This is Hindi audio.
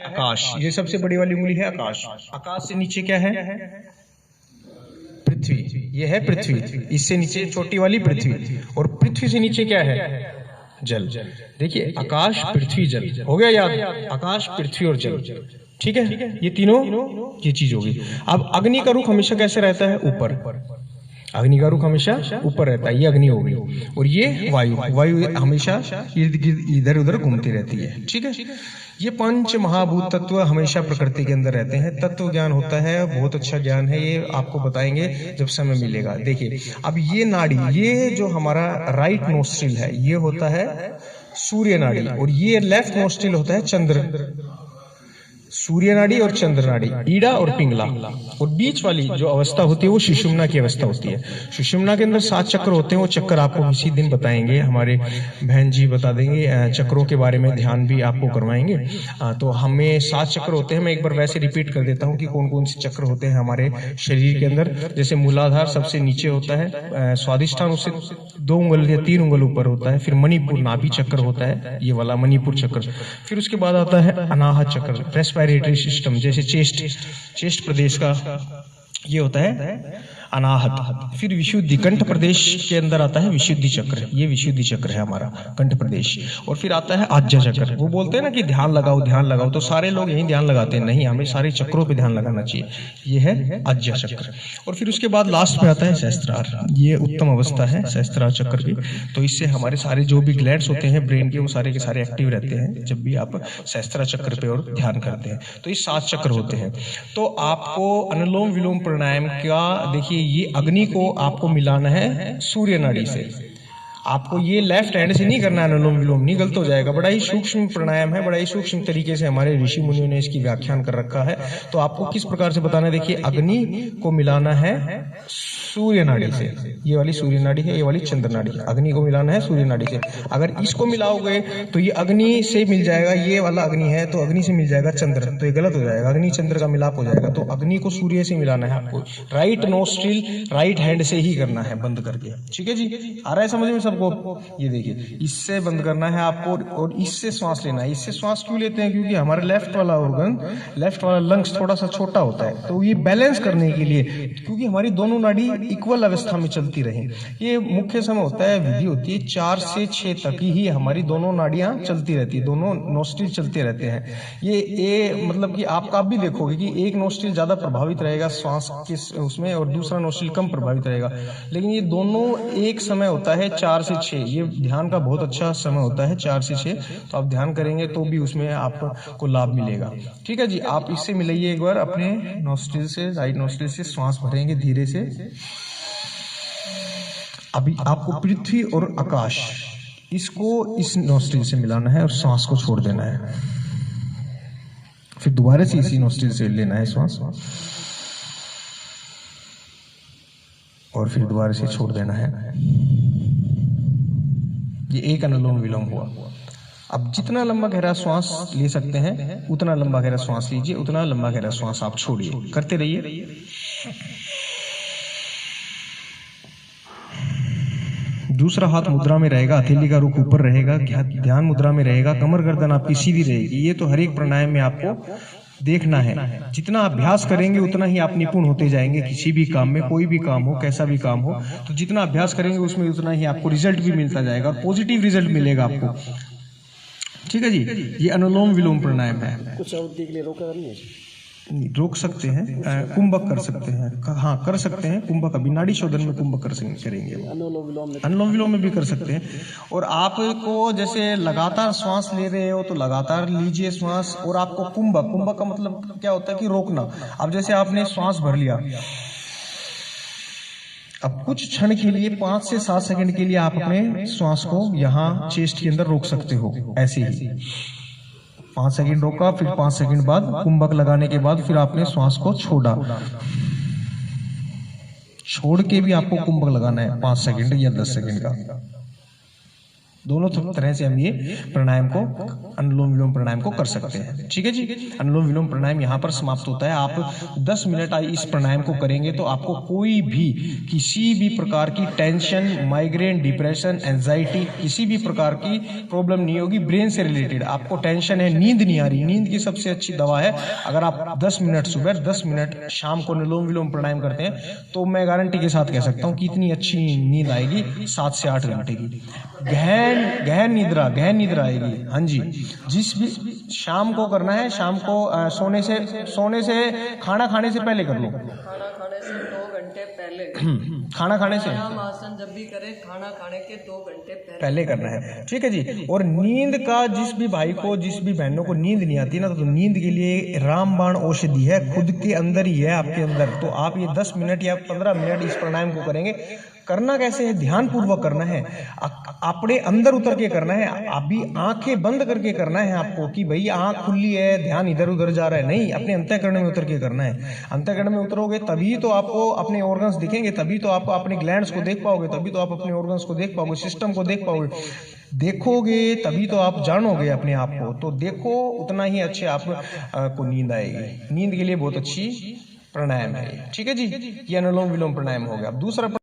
आकाश, ये सबसे बड़ी वाली उंगली है आकाश। आकाश से नीचे क्या है? पृथ्वी, ये है पृथ्वी। इससे नीचे छोटी वाली पृथ्वी, और पृथ्वी से नीचे क्या है? जल। देखिए आकाश पृथ्वी जल, हो गया याद? आकाश पृथ्वी और जल, ठीक है, ये तीनों ये चीज होगी। अब अग्नि का रुख हमेशा कैसे रहता है? ऊपर। अग्नि का रुख हमेशा ऊपर रहता है, ये अग्नि हो गई। और ये वायु, वायु हमेशा इर्द गिर्द इधर उधर घूमती रहती है, ठीक है। ये पंच महाभूत तत्व हमेशा प्रकृति के अंदर रहते हैं। तत्व ज्ञान होता है, बहुत अच्छा ज्ञान है, ये आपको बताएंगे जब समय मिलेगा। देखिए अब ये नाड़ी, ये जो हमारा राइट नोस्ट्रिल है, ये होता है सूर्य नाड़ी, और ये लेफ्ट नोस्ट्रिल होता है चंद्र। सूर्य नाड़ी और चंद्र नाड़ी, ईड़ा और पिंगला, और बीच वाली जो अवस्था होती है वो सुषुम्ना की अवस्था होती है। सुषुम्ना के अंदर 7 चक्र होते हैं, वो चक्र आपको किसी दिन बताएंगे, हमारे बहन जी बता देंगे, चक्रों के बारे में ध्यान भी आपको करवाएंगे। तो हमें 7 चक्र होते हैं। मैं एक बार वैसे रिपीट कर देता हूँ कि कौन कौन से चक्र होते हैं हमारे शरीर के अंदर। जैसे मूलाधार सबसे नीचे होता है, स्वादिष्ठान उससे 2 उंगल या 3 उंगल ऊपर होता है। फिर मणिपुर नाभि चक्र होता है, ये वाला मणिपुर चक्र। फिर उसके बाद आता है अनाहत चक्र, रेस्पिरेटरी सिस्टम, जैसे चेस्ट प्रदेश का ये होता है अनाहत। फिर विशुद्धि, कंठ प्रदेश के अंदर आता है विशुद्धि चक्र, ये विशुद्धि चक्र है हमारा कंठ प्रदेश। और फिर आता है आज्ञा चक्र। वो बोलते हैं ना कि ध्यान लगाओ ध्यान लगाओ, तो सारे लोग यही ध्यान लगाते हैं, नहीं, हमें सारे चक्रों पे ध्यान लगाना चाहिए, ये है आज्ञा चक्र। और फिर उसके बाद लास्ट में आता है सहस्त्रार, ये उत्तम अवस्था है सहस्त्रार चक्र की। तो इससे हमारे सारे जो भी ग्लैंड्स होते हैं ब्रेन के, वो सारे के सारे एक्टिव रहते हैं जब भी आप सहस्त्रार चक्र पे और ध्यान करते हैं। तो ये 7 चक्र होते हैं। तो आपको अनुलोम विलोम प्राणायाम का, देखिए ये अग्नि को आपको मिलाना है सूर्य नाड़ी से। आपको ये लेफ्ट हैंड से नहीं करना है अनुलोम विलोम, नहीं, गलत हो जाएगा। बड़ा ही सूक्ष्म प्राणायाम है, बड़ा ही सूक्ष्म तरीके से हमारे ऋषि मुनियों ने इसकी व्याख्यान कर रखा है। तो आपको किस प्रकार से बताना है? देखिए अग्नि को मिलाना है सूर्य नाड़ी से, ये वाली सूर्य नाड़ी है, ये वाली चंद्र नाड़ी। अग्नि को मिलाना है सूर्य नाड़ी से। अगर इसको मिलाओगे तो ये अग्नि से मिल जाएगा, ये वाला अग्नि है तो अग्नि से मिल जाएगा चंद्र, तो ये गलत हो जाएगा, अग्नि चंद्र का मिलाप हो जाएगा। तो अग्नि को सूर्य से मिलाना है आपको। राइट नोस्ट्रिल राइट हैंड से ही करना है, बंद करके, ठीक है जी। आ रहा है समझ में सबको? ये देखिए इससे बंद करना है आपको, और इससे श्वास लेना है। इससे श्वास क्यों लेते हैं? क्योंकि हमारा लेफ्ट वाला ऑर्गन, लेफ्ट वाला लंग्स थोड़ा सा छोटा होता है, तो ये बैलेंस करने के लिए, क्योंकि हमारी दोनों नाड़ी इक्वल अवस्था में चलती रहे। ये मुख्य समय होता है, विधि होती है 4 से 6 तक ही हमारी दोनों नाड़ियां चलती रहती है, दोनों नोस्ट्रिल चलते रहते हैं। ये मतलब कि आप भी देखोगे कि एक नोस्ट्रिल ज्यादा प्रभावित रहेगा श्वास के उसमें, और दूसरा नोस्ट्रिल कम प्रभावित रहेगा। लेकिन ये दोनों एक समय होता है 4 से 6, ये ध्यान का बहुत अच्छा समय होता है 4 से 6। तो आप ध्यान करेंगे तो भी उसमें आपको लाभ मिलेगा, ठीक है जी। आप इससे मिलाइए एक बार अपने नोस्ट्रिल से, राइट नोस्ट्रिल से श्वास भरेंगे धीरे से। अभी आपको पृथ्वी और आकाश, इसको इस नोस्ट्रिल से मिलाना है और श्वास को छोड़ देना है। फिर दोबारा से इसी नोस्ट्रिल से लेना है श्वास, और फिर दोबारा से छोड़ देना है। ये एक अनुलोम विलोम हुआ। अब जितना लंबा गहरा श्वास ले सकते हैं उतना लंबा गहरा श्वास लीजिए, उतना लंबा गहरा श्वास आप छोड़िए, करते रहिए। दूसरा हाथ मुद्रा में रहेगा, हथेली का रुख ऊपर रहेगा, ध्यान मुद्रा में रहेगा, कमर गर्दन आपकी सीधी रहेगी। ये तो हर एक प्राणायाम में आपको देखना है। जितना अभ्यास करेंगे उतना ही आप निपुण होते जाएंगे किसी भी काम में, कोई भी काम हो, कैसा भी काम हो। तो जितना अभ्यास करेंगे उसमें उतना ही आपको रिजल्ट भी मिलता जाएगा, और पॉजिटिव रिजल्ट मिलेगा आपको, ठीक है जी। ये अनुलोम विलोम प्राणायाम है। कुछ अवधि के लिए रोका नहीं है? रोक सकते हैं, कुंभक कर सकते हैं, हाँ कर सकते हैं कुंभक। अभी नाड़ी शोधन में कुंभक करेंगे, अनुलोम विलोम में भी कर सकते हैं। और आपको जैसे लगातार श्वास ले रहे हो तो लगातार लीजिए श्वास, और आपको कुंभक का मतलब क्या होता है कि रोकना। अब जैसे आपने श्वास भर लिया, अब कुछ क्षण के लिए 5 से 7 सेकंड के लिए आप अपने श्वास को यहाँ चेस्ट के अंदर रोक सकते हो, ऐसे ही 5 सेकंड रोका, फिर 5 सेकंड बाद कुंभक लगाने के बाद फिर आपने श्वास को छोड़ा, छोड़ के भी आपको कुंभक लगाना है 5 सेकंड या 10 सेकंड का। दोनों तरह से हम ये प्राणायाम को अनुलोम विलोम प्राणायाम को कर सकते हैं। ठीक है जी, अनुलोम विलोम प्राणायाम यहाँ पर समाप्त होता है। आप 10 मिनट इस प्राणायाम को करेंगे तो आपको कोई भी किसी भी प्रकार की टेंशन, माइग्रेन, डिप्रेशन, एंजाइटी, किसी भी प्रकार की प्रॉब्लम नहीं होगी। ब्रेन से रिलेटेड आपको टेंशन है, नींद नहीं आ रही, नींद की सबसे अच्छी दवा है अगर आप 10 मिनट सुबह, 10 मिनट शाम को अनुलोम विलोम प्राणायाम करते हैं तो मैं गारंटी के साथ कह सकता हूँ कि इतनी अच्छी नींद आएगी 7 से 8 घंटे की गहन निद्रा आएगी। हाँ जी, जिस भी शाम को करना है, शाम को सोने से खाना खाने से पहले कर लो। खाना खाने से 2 घंटे पहले, खाना खाने से आसन जब भी करें खाना खाने के 2 घंटे पहले करना है। ठीक है जी। और नींद का जिस भी भाई को, जिस भी बहनों को नींद नहीं आती ना, तो नींद के लिए रामबाण औषधि है, खुद के अंदर ही है, आपके अंदर। तो आप ये 10 मिनट या 15 मिनट इस प्राणायाम को करेंगे। करना कैसे है? ध्यान पूर्वक करना है, अपने अंदर उतर के करना है। अभी आंखें बंद करके करना है आपको कि भाई आंख खुली है, ध्यान इधर उधर जा रहा है, नहीं, अपने अंतःकरण में उतर के करना है। अंतःकरण में उतरोगे तभी तो आपको अपने ऑर्गन्स दिखेंगे, तभी तो आप अपने ग्लैंड्स को देख पाओगे, तभी तो आप अपने ऑर्गन्स को देख पाओगे, सिस्टम को देख पाओगे। देखोगे तभी तो आप जानोगे अपने आप को। तो देखो, उतना ही अच्छे आपको नींद आएगी। नींद के लिए बहुत अच्छी प्राणायाम है। ठीक है जी, ये अनुलोम विलोम प्राणायाम हो गया। अब दूसरा